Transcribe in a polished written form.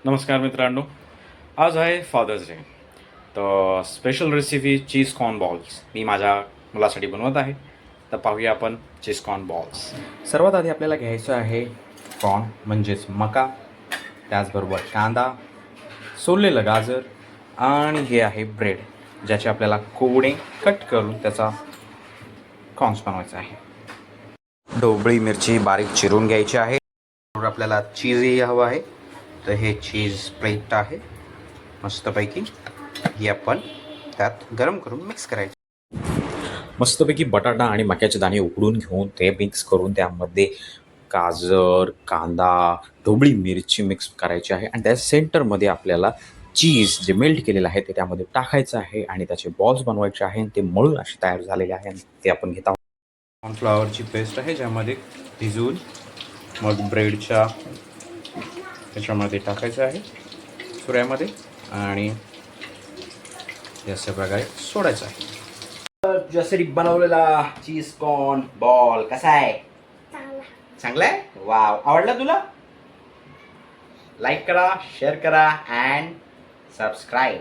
नमस्कार मित्रांनो, आज आहे फादर्स डे. तर special recipe cheese corn balls मी माझ्या मुलासाठी बनवत आहे. तर पाहूया आपण चीज कॉर्न बॉल्स. सर्वात आधी आपल्याला घ्यायचं आहे कॉर्न म्हणजेच मका, त्याचबरोबर कांदा, सोललेलं गाजर आणि हे आहे ब्रेड, ज्याचे आपल्याला कोडे कट करून त्याचा कॉर्न्स बनवायचा आहे. ढोबळी मिरची बारीक चिरून घ्यायची आहे. आपल्याला चीजही हवं आहे, तर हे चीज प्लेट आहे मस्तपैकी. ही आपण त्यात गरम करून मिक्स करायची. मस्तपैकी बटाटा आणि मक्याचे दाणे उकडून घेऊन ते मिक्स करून त्यामध्ये गाजर, कांदा, ढोबळी मिरची मिक्स करायची आहे आणि त्या सेंटरमध्ये आपल्याला चीज जे मेल्ट केलेलं आहे ते त्यामध्ये टाकायचं आहे आणि त्याचे बॉल्स बनवायचे आहे. ते मळून असे तयार झालेले आहे आणि ते आपण घेत आहोत. कॉर्नफ्लॉवरची पेस्ट आहे, ज्यामध्ये भिजवून मग ब्रेडच्या त्याच्यामध्ये टाकायचं आहे सुऱ्यामध्ये आणि अशा प्रकारे सोडायचं आहे. तर जसरी बनवलेला चीज कॉर्न बॉल कसा आहे? चांगला आहे. वाव, आवडला तुला? लाईक करा, शेअर करा अँड सबस्क्राईब.